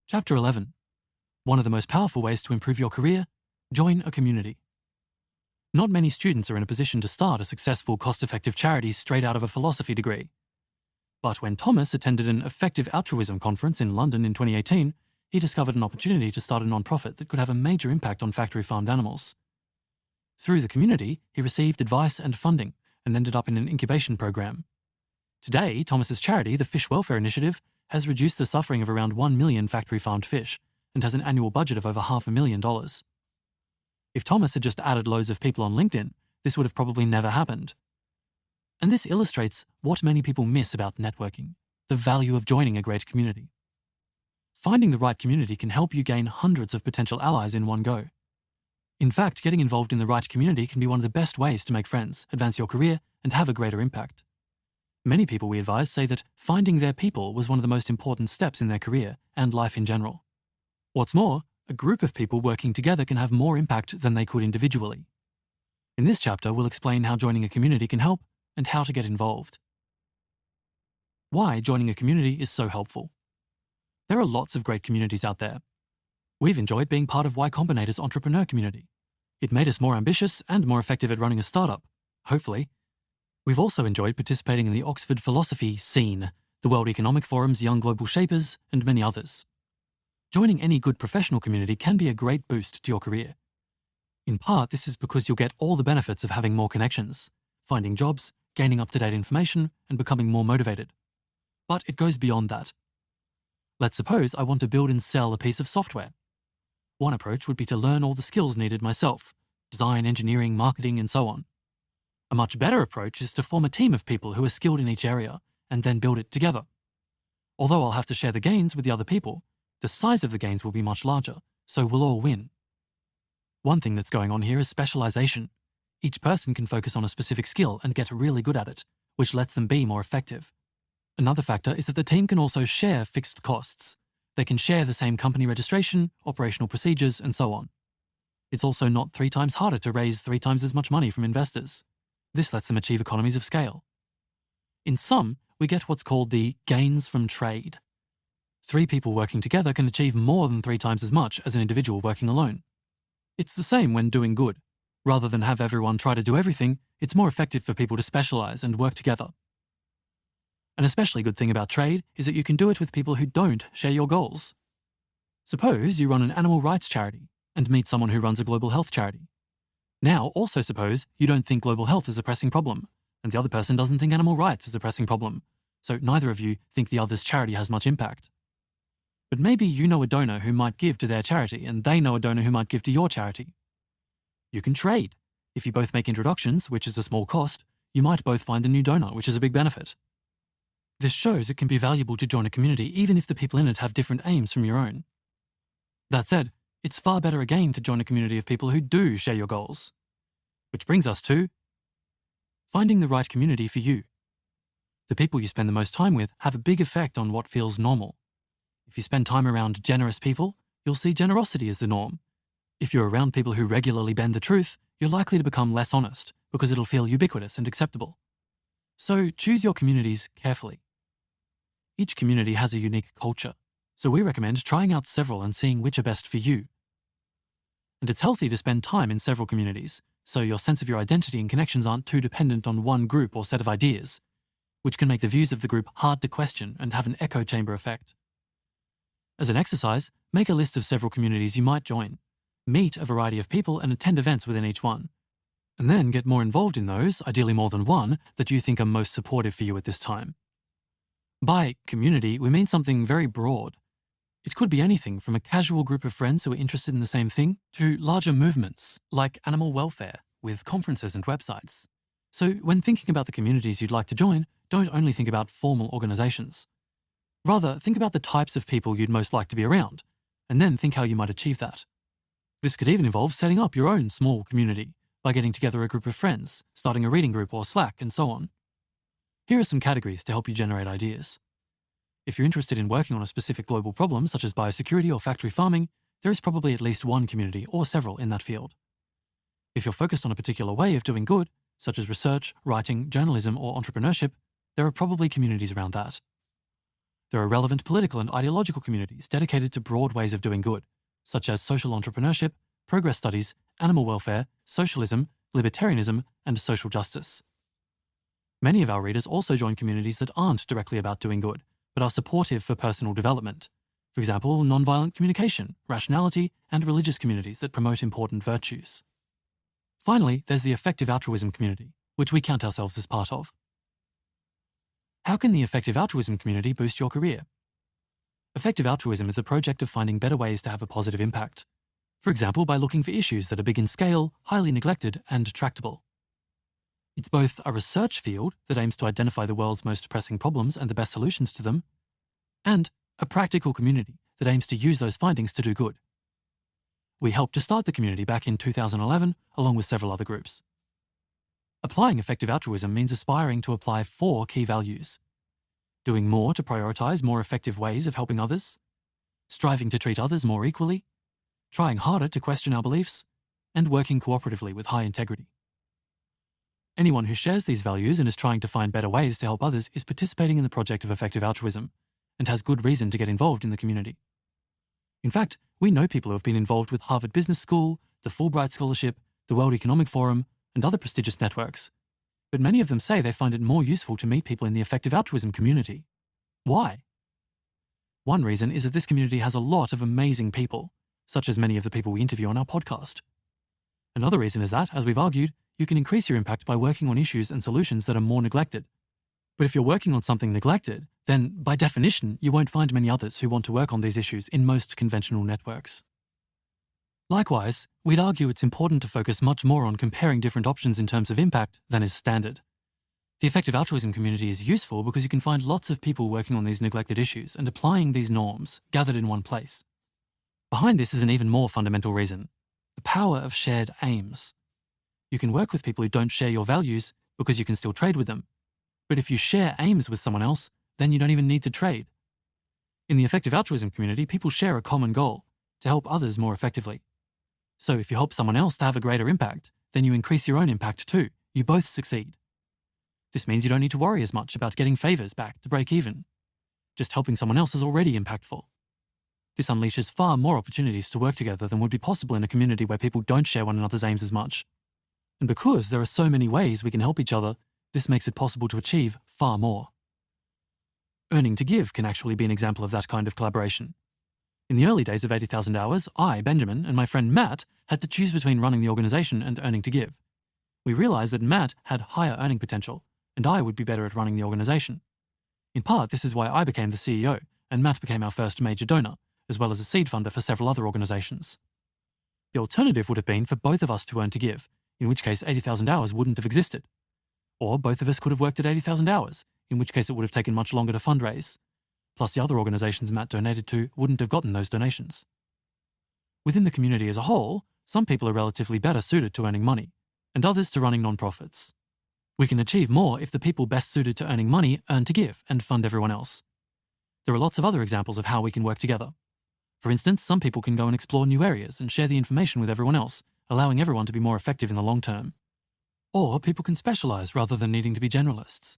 Chapter 11. One of the most powerful ways to improve your career: join a community. Not many students are in a position to start a successful, cost-effective charity straight out of a philosophy degree. But when Thomas attended an effective altruism conference in London in 2018, he discovered an opportunity to start a non-profit that could have a major impact on factory farmed animals. Through the community, he received advice and funding and ended up in an incubation program. Today, Thomas's charity, the Fish Welfare Initiative, has reduced the suffering of around 1 million factory-farmed fish and has an annual budget of over $500,000. If Thomas had just added loads of people on LinkedIn, this would have probably never happened. And this illustrates what many people miss about networking: the value of joining a great community. Finding the right community can help you gain hundreds of potential allies in one go. In fact, getting involved in the right community can be one of the best ways to make friends, advance your career, and have a greater impact. Many people we advise say that finding their people was one of the most important steps in their career and life in general. What's more, a group of people working together can have more impact than they could individually. In this chapter, we'll explain how joining a community can help and how to get involved. Why joining a community is so helpful. There are lots of great communities out there. We've enjoyed being part of Y Combinator's entrepreneur community. It made us more ambitious and more effective at running a startup, hopefully. We've also enjoyed participating in the Oxford philosophy scene, the World Economic Forum's Young Global Shapers, and many others. Joining any good professional community can be a great boost to your career. In part, this is because you'll get all the benefits of having more connections, finding jobs, gaining up-to-date information, and becoming more motivated. But it goes beyond that. Let's suppose I want to build and sell a piece of software. One approach would be to learn all the skills needed myself: design, engineering, marketing, and so on. A much better approach is to form a team of people who are skilled in each area and then build it together. Although I'll have to share the gains with the other people, the size of the gains will be much larger, so we'll all win. One thing that's going on here is specialization. Each person can focus on a specific skill and get really good at it, which lets them be more effective. Another factor is that the team can also share fixed costs. They can share the same company registration, operational procedures, and so on. It's also not 3 times harder to raise 3 times as much money from investors. This lets them achieve economies of scale. In sum, we get what's called the gains from trade. 3 people working together can achieve more than 3 times as much as an individual working alone. It's the same when doing good. Rather than have everyone try to do everything, it's more effective for people to specialize and work together. An especially good thing about trade is that you can do it with people who don't share your goals. Suppose you run an animal rights charity and meet someone who runs a global health charity. Now, also suppose you don't think global health is a pressing problem, and the other person doesn't think animal rights is a pressing problem, so neither of you think the other's charity has much impact. But maybe you know a donor who might give to their charity, and they know a donor who might give to your charity. You can trade. If you both make introductions, which is a small cost, you might both find a new donor, which is a big benefit. This shows it can be valuable to join a community even if the people in it have different aims from your own. That said, it's far better again to join a community of people who do share your goals. Which brings us to finding the right community for you. The people you spend the most time with have a big effect on what feels normal. If you spend time around generous people, you'll see generosity as the norm. If you're around people who regularly bend the truth, you're likely to become less honest because it'll feel ubiquitous and acceptable. So choose your communities carefully. Each community has a unique culture, so we recommend trying out several and seeing which are best for you. And it's healthy to spend time in several communities, so your sense of your identity and connections aren't too dependent on one group or set of ideas, which can make the views of the group hard to question and have an echo chamber effect. As an exercise, make a list of several communities you might join, meet a variety of people and attend events within each one, and then get more involved in those, ideally more than one, that you think are most supportive for you at this time. By community, we mean something very broad. It could be anything from a casual group of friends who are interested in the same thing to larger movements like animal welfare with conferences and websites. So when thinking about the communities you'd like to join, don't only think about formal organizations. Rather, think about the types of people you'd most like to be around, and then think how you might achieve that. This could even involve setting up your own small community by getting together a group of friends, starting a reading group or Slack, and so on. Here are some categories to help you generate ideas. If you're interested in working on a specific global problem, such as biosecurity or factory farming, there is probably at least one community or several in that field. If you're focused on a particular way of doing good, such as research, writing, journalism, or entrepreneurship, there are probably communities around that. There are relevant political and ideological communities dedicated to broad ways of doing good, such as social entrepreneurship, progress studies, animal welfare, socialism, libertarianism, and social justice. Many of our readers also join communities that aren't directly about doing good, but are supportive for personal development. For example, nonviolent communication, rationality, and religious communities that promote important virtues. Finally, there's the effective altruism community, which we count ourselves as part of. How can the effective altruism community boost your career? Effective altruism is the project of finding better ways to have a positive impact. For example, by looking for issues that are big in scale, highly neglected, and tractable. It's both a research field that aims to identify the world's most pressing problems and the best solutions to them, and a practical community that aims to use those findings to do good. We helped to start the community back in 2011, along with several other groups. Applying effective altruism means aspiring to apply 4 key values: doing more to prioritize more effective ways of helping others, striving to treat others more equally, trying harder to question our beliefs, and working cooperatively with high integrity. Anyone who shares these values and is trying to find better ways to help others is participating in the project of effective altruism and has good reason to get involved in the community. In fact, we know people who have been involved with Harvard Business School, the Fulbright Scholarship, the World Economic Forum, and other prestigious networks. But many of them say they find it more useful to meet people in the effective altruism community. Why? One reason is that this community has a lot of amazing people, such as many of the people we interview on our podcast. Another reason is that, as we've argued, you can increase your impact by working on issues and solutions that are more neglected. But if you're working on something neglected, then by definition, you won't find many others who want to work on these issues in most conventional networks. Likewise, we'd argue it's important to focus much more on comparing different options in terms of impact than is standard. The effective altruism community is useful because you can find lots of people working on these neglected issues and applying these norms gathered in one place. Behind this is an even more fundamental reason: the power of shared aims. You can work with people who don't share your values because you can still trade with them. But if you share aims with someone else, then you don't even need to trade. In the effective altruism community, people share a common goal: to help others more effectively. So if you help someone else to have a greater impact, then you increase your own impact too. You both succeed. This means you don't need to worry as much about getting favors back to break even. Just helping someone else is already impactful. This unleashes far more opportunities to work together than would be possible in a community where people don't share one another's aims as much. And because there are so many ways we can help each other, this makes it possible to achieve far more. Earning to Give can actually be an example of that kind of collaboration. In the early days of 80,000 Hours, I, Benjamin, and my friend Matt had to choose between running the organization and Earning to Give. We realized that Matt had higher earning potential, and I would be better at running the organization. In part, this is why I became the CEO, and Matt became our first major donor, as well as a seed funder for several other organizations. The alternative would have been for both of us to Earn to Give, in which case 80,000 Hours wouldn't have existed. Or both of us could have worked at 80,000 Hours, in which case it would have taken much longer to fundraise. Plus the other organizations Matt donated to wouldn't have gotten those donations. Within the community as a whole, some people are relatively better suited to earning money, and others to running nonprofits. We can achieve more if the people best suited to earning money earn to give and fund everyone else. There are lots of other examples of how we can work together. For instance, some people can go and explore new areas and share the information with everyone else, allowing everyone to be more effective in the long term. Or people can specialize rather than needing to be generalists.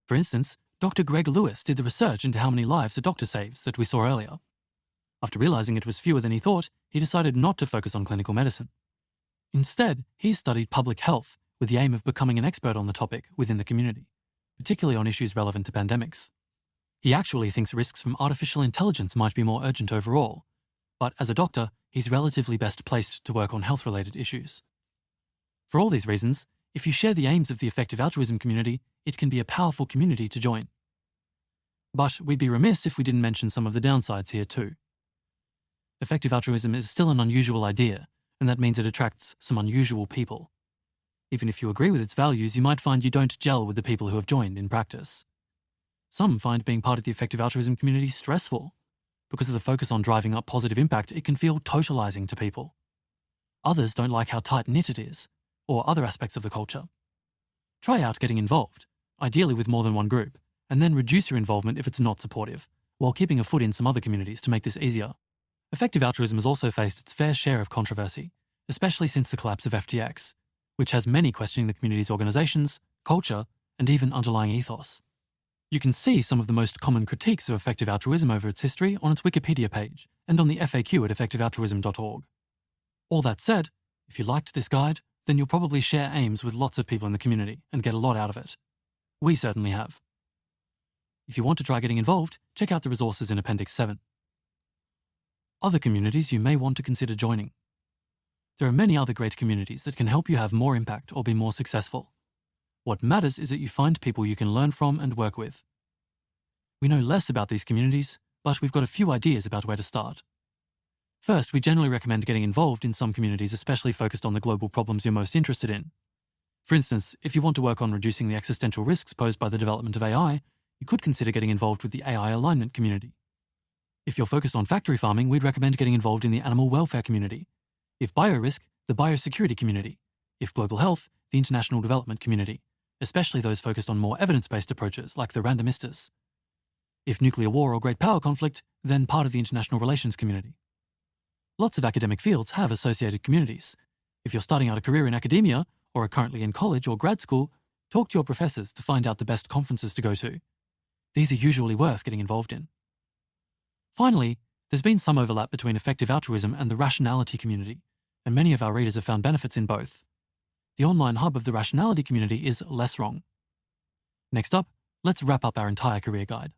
For instance, Dr. Greg Lewis did the research into how many lives a doctor saves that we saw earlier. After realizing it was fewer than he thought, he decided not to focus on clinical medicine. Instead, he studied public health with the aim of becoming an expert on the topic within the community, particularly on issues relevant to pandemics. He actually thinks risks from artificial intelligence might be more urgent overall, but as a doctor, he's relatively best placed to work on health-related issues. For all these reasons, if you share the aims of the effective altruism community, it can be a powerful community to join. But we'd be remiss if we didn't mention some of the downsides here too. Effective altruism is still an unusual idea, and that means it attracts some unusual people. Even if you agree with its values, you might find you don't gel with the people who have joined in practice. Some find being part of the effective altruism community stressful. Because of the focus on driving up positive impact, it can feel totalizing to people. Others don't like how tight-knit it is, or other aspects of the culture. Try out getting involved, ideally with more than one group, and then reduce your involvement if it's not supportive, while keeping a foot in some other communities to make this easier. Effective altruism has also faced its fair share of controversy, especially since the collapse of FTX, which has many questioning the community's organizations, culture, and even underlying ethos. You can see some of the most common critiques of effective altruism over its history on its Wikipedia page and on the FAQ at effectivealtruism.org. All that said, if you liked this guide, then you'll probably share aims with lots of people in the community and get a lot out of it. We certainly have. If you want to try getting involved, check out the resources in Appendix 7. Other communities you may want to consider joining. There are many other great communities that can help you have more impact or be more successful. What matters is that you find people you can learn from and work with. We know less about these communities, but we've got a few ideas about where to start. First, we generally recommend getting involved in some communities especially focused on the global problems you're most interested in. For instance, if you want to work on reducing the existential risks posed by the development of AI, you could consider getting involved with the AI alignment community. If you're focused on factory farming, we'd recommend getting involved in the animal welfare community. If biorisk, the biosecurity community. If global health, the international development community, especially those focused on more evidence-based approaches like the randomistas. If nuclear war or great power conflict, then part of the international relations community. Lots of academic fields have associated communities. If you're starting out a career in academia or are currently in college or grad school, talk to your professors to find out the best conferences to go to. These are usually worth getting involved in. Finally, there's been some overlap between effective altruism and the rationality community, and many of our readers have found benefits in both. The online hub of the rationality community is less wrong. Next up, let's wrap up our entire career guide.